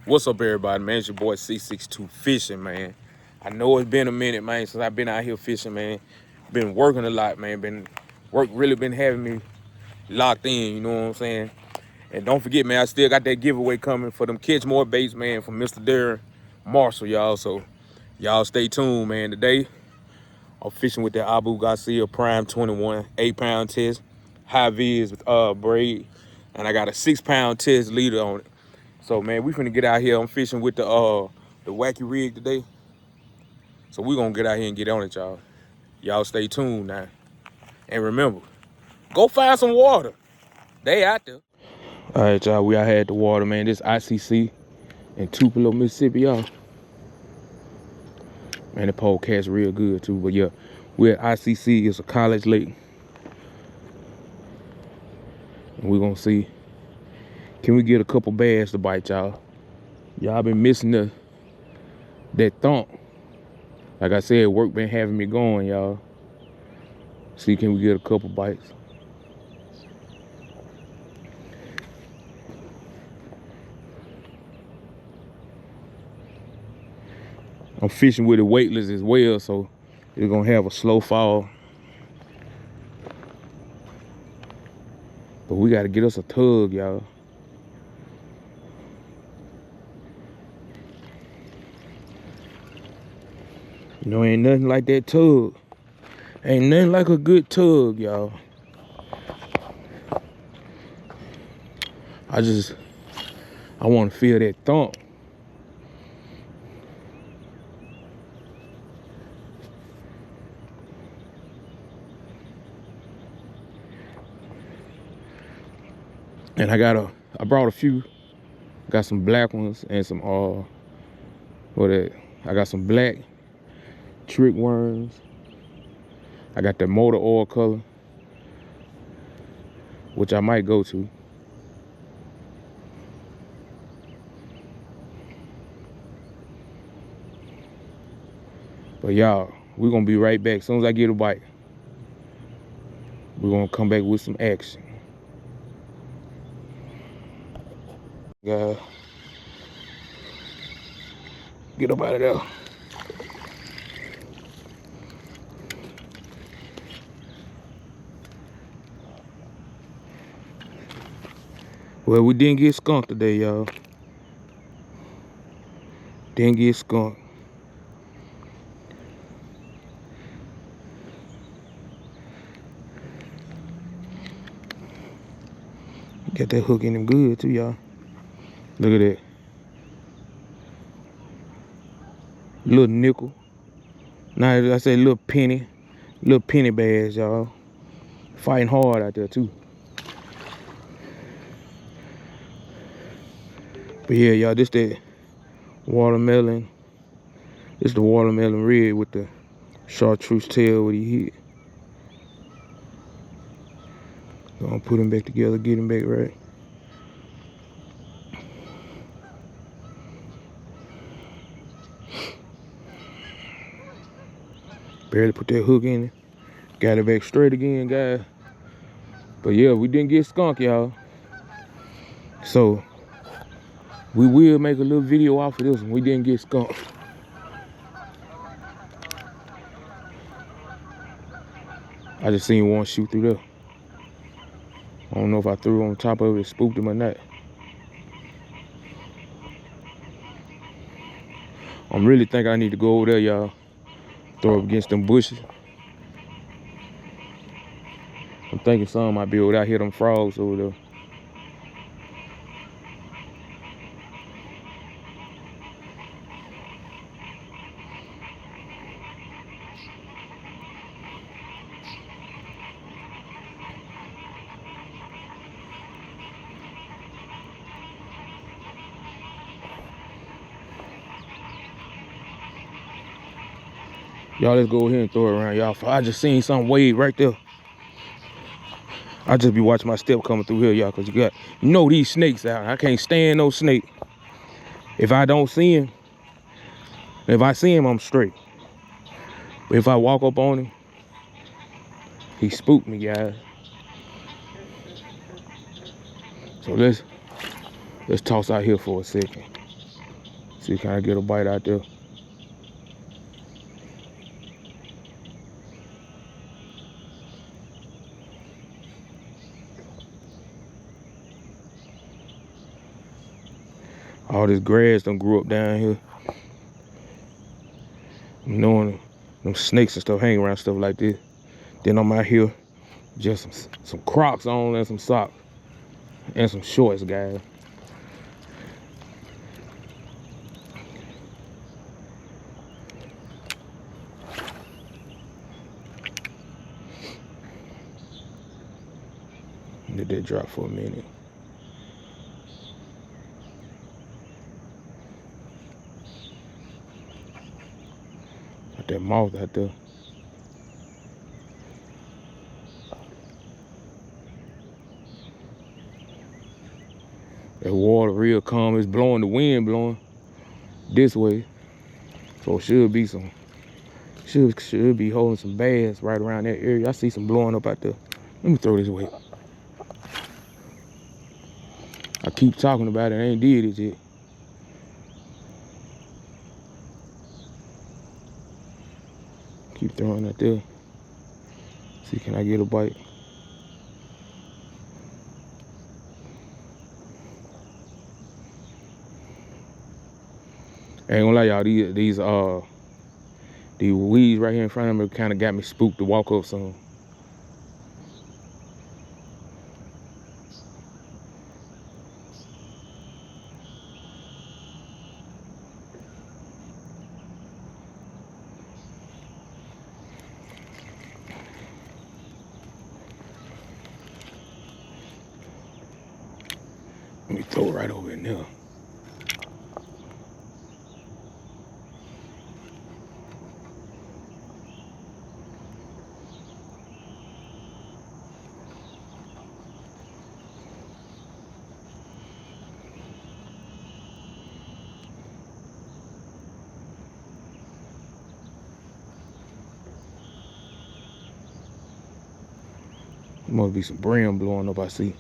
What's up, everybody, man? It's your boy C62 Fishing, man. I know it's been a minute, man, since I've been out here fishing, man. Been working a lot, man. Work really been having me locked in, you know what I'm saying? And don't forget, man, I still got that giveaway coming for them Catch More Baits, man, from Mr. Darren Marshall, y'all. So y'all stay tuned, man. Today, I'm fishing with that Abu Garcia Prime 21 8-pound test, high vis with braid, and I got a 6-pound test leader on it. So man, we finna get out here. I'm fishing with the wacky rig today. So we gonna get out here and get on it, y'all. Y'all stay tuned now. And remember, go find some water. They out there. All right, y'all, we out here at the water, man. This ICC in Tupelo, Mississippi, y'all. Man, the pole casts real good too. But yeah, we're at ICC. It's a college lake. And we're gonna see, can we get a couple bass to bite, y'all? Y'all been missing that thump. Like I said, work been having me going, y'all. See, can we get a couple bites? I'm fishing with it weightless as well, so it's gonna have a slow fall. But we gotta get us a tug, y'all. You know, ain't nothing like that tug. Ain't nothing like a good tug, y'all. I wanna feel that thump. And I brought a few. Got some black ones and some I got some black trick worms. I got the motor oil color, which I might go to. But y'all, we're gonna be right back. As soon as I get a bite, we're gonna come back with some action. Get up out of there. Well, we didn't get skunked today, y'all. Didn't get skunked. Got that hook in him good too, y'all. Look at that. Little nickel. Now I say little penny bass, y'all. Fighting hard out there too. But yeah, y'all, this that watermelon. This the watermelon red with the chartreuse tail what he hit. Gonna put him back together, get him back right. Barely put that hook in it. Got it back straight again, guys. But yeah, we didn't get skunked, y'all. So we will make a little video off of this one. We didn't get skunked. I just seen one shoot through there. I don't know if I threw on top of it, spooked him or not. I'm really thinking I need to go over there, y'all. Throw up against them bushes. I'm thinking some might be over there. I hear them frogs over there. Y'all, let's go ahead and throw it around, y'all. I just seen something wave right there. I just be watching my step coming through here, y'all, because you know these snakes out. I can't stand no snake. If I don't see him, if I see him, I'm straight. But if I walk up on him, he spooked me, guys. So let's toss out here for a second. See, can I get a bite out there? All this grass done grew up down here. I'm knowing them snakes and stuff hang around stuff like this. Then I'm out here, just some Crocs on and some socks and some shorts, guys. Let that drop for a minute. Got that moth out there. That water real calm. It's blowing, the wind blowing this way. So it should be some, should be holding some bass right around that area. I see some blowing up out there. Let me throw this away. I keep talking about it, I ain't did it yet. Keep throwing it there. See, can I get a bite? I ain't gonna lie, y'all, these weeds right here in front of me kind of got me spooked to walk up some. Let me throw it right over in there. Must be some brim blowing up, I see.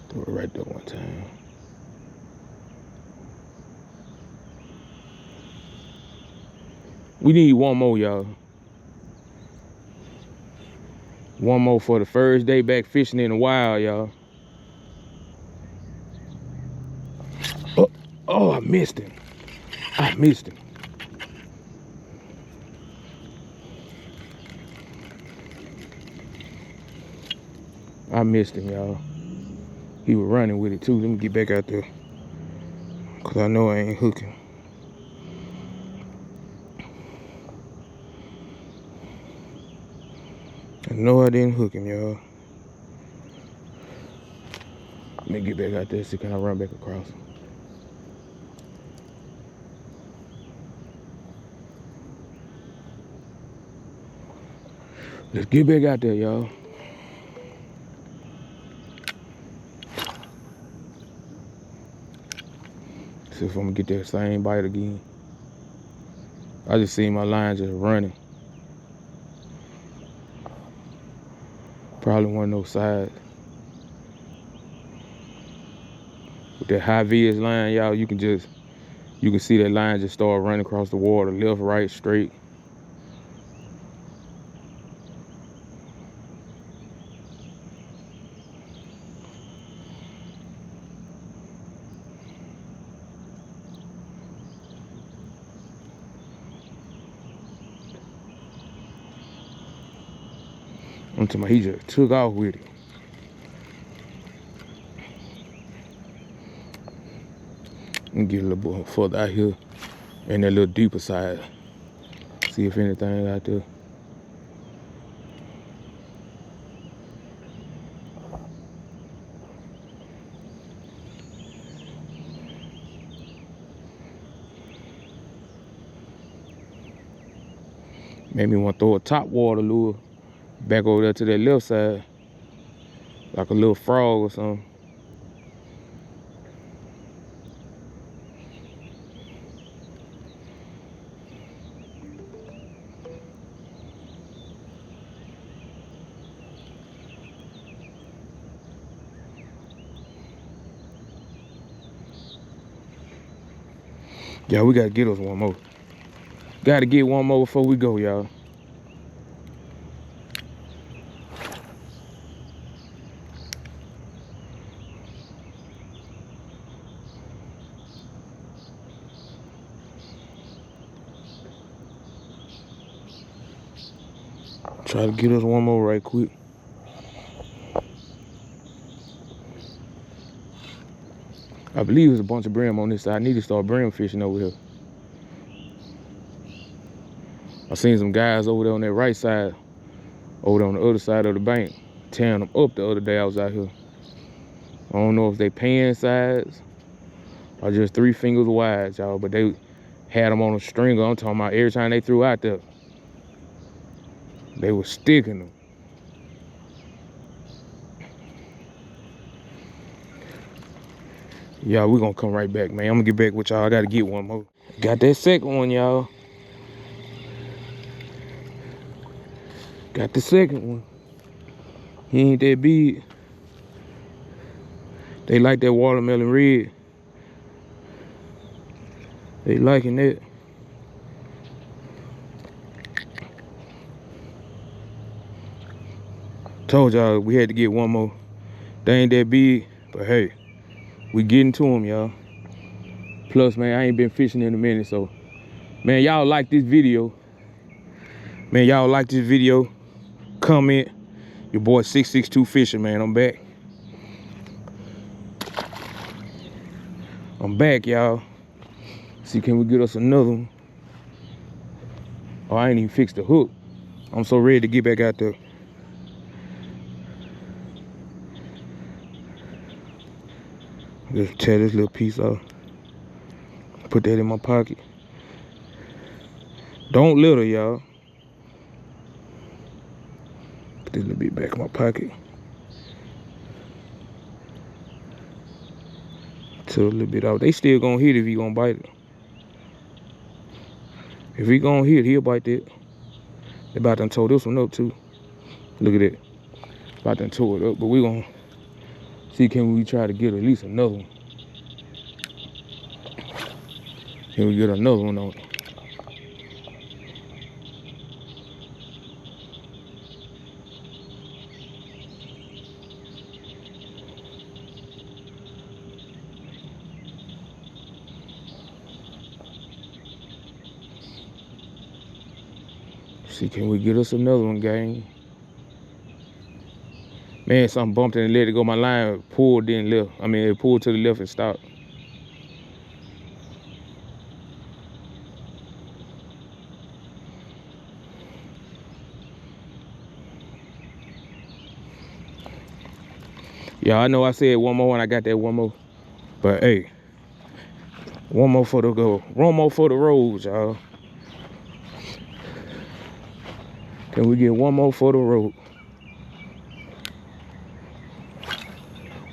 Throw it right there one time. We need one more, y'all. One more for the first day back fishing in the wild, y'all. Oh, I missed him. I missed him. I missed him, y'all. He was running with it too. Let me get back out there, cause I know I ain't hooking. I know I didn't hook him, y'all. Let me get back out there, see can I run back across. Let's get back out there, y'all. See if I'm gonna get that same bite again. I just seen my line just running. Probably one of those sides. With that high vis line, y'all, you can see that line just start running across the water, left, right, straight. I'm talking about he just took off with it. And get a little bit further out here in that little deeper side. See if anything out there. Made me want to throw a top water lure back over there to that left side. Like a little frog or something. Y'all, we gotta get us one more. Gotta get one more before we go, y'all. Try to get us one more right quick. I believe there's a bunch of brim on this side. I need to start brim fishing over here. I seen some guys over there on that right side, over there on the other side of the bank, tearing them up the other day I was out here. I don't know if they pan size or just 3 fingers wide, y'all, but they had them on a stringer. I'm talking about every time they threw out there, they were sticking them. Y'all, we gonna come right back, man. I'm gonna get back with y'all. I gotta get one more. Got that second one, y'all. Got the second one. He ain't that big. They like that watermelon red. They liking that. Told y'all we had to get one more. They ain't that big, but hey, we getting to them, y'all. Plus, man, I ain't been fishing in a minute, so man, y'all like this video. Man, y'all like this video. Comment. Your boy 662 Fishing, man. I'm back. I'm back, y'all. See, can we get us another one? Oh, I ain't even fixed the hook. I'm so ready to get back out there. Just tear this little piece off. Put that in my pocket. Don't litter, y'all. Put this little bit back in my pocket. Tear a little bit off. They still gonna hit if he gonna bite it. If he gonna hit, he'll bite that. They about to tow this one up too. Look at that. About to tow it up, but we gonna see, can we try to get at least another one. Can we get another one on it? See, can we get us another one, gang? Man, something bumped and let it go. My line pulled in left. I mean, it pulled to the left and stopped. Yeah, I know I said one more and I got that one more. But hey, one more for the go. One more for the road, y'all. Can we get one more for the road?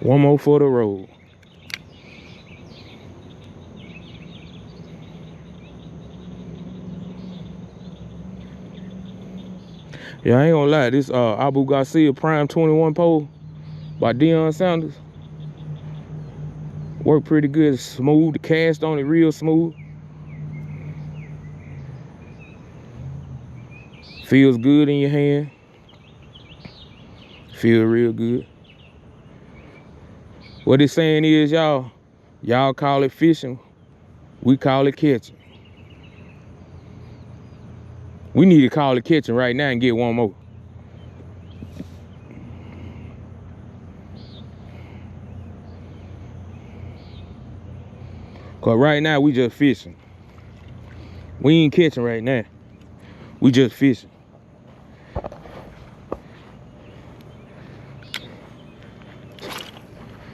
One more for the road. Yeah, I ain't gonna lie. This Abu Garcia Prime 21 pole by Deion Sanders worked pretty good. It's smooth. The cast on it real smooth. Feels good in your hand. Feel real good. What it's saying is, y'all call it fishing. We call it catching. We need to call it catching right now and get one more. Cause right now we just fishing. We ain't catching right now. We just fishing.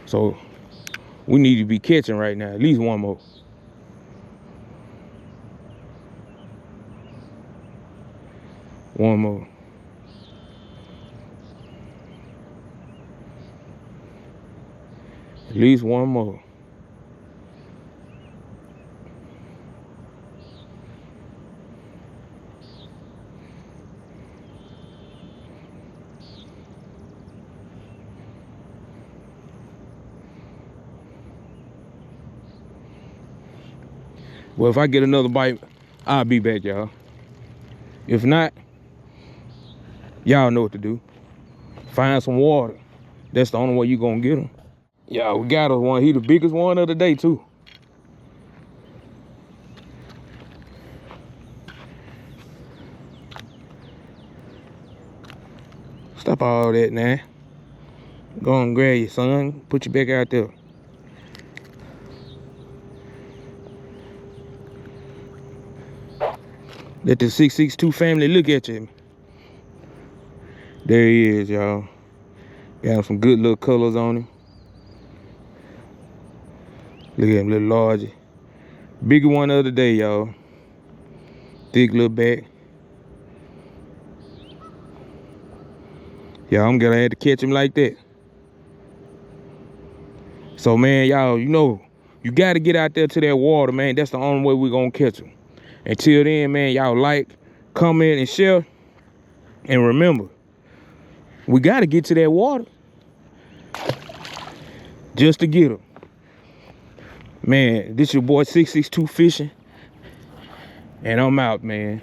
So we need to be catching right now. At least one more. One more. At least one more. Well, if I get another bite, I'll be back, y'all. If not, y'all know what to do. Find some water. That's the only way you gonna get them. Yeah, we got us one. He the biggest one of the day, too. Stop all that now. Go and grab your son. Put you back out there. Let the 662 family look at you. There he is, y'all. Got some good little colors on him. Look at him, little larger. Bigger one the other day, y'all. Thick little back. Yeah, I'm gonna have to catch him like that. So, man, y'all, you know, you gotta get out there to that water, man. That's the only way we're gonna catch them. Until then, man, y'all like, comment, and share. And remember, we gotta get to that water just to get them. Man, this your boy 662 Fishing, and I'm out, man.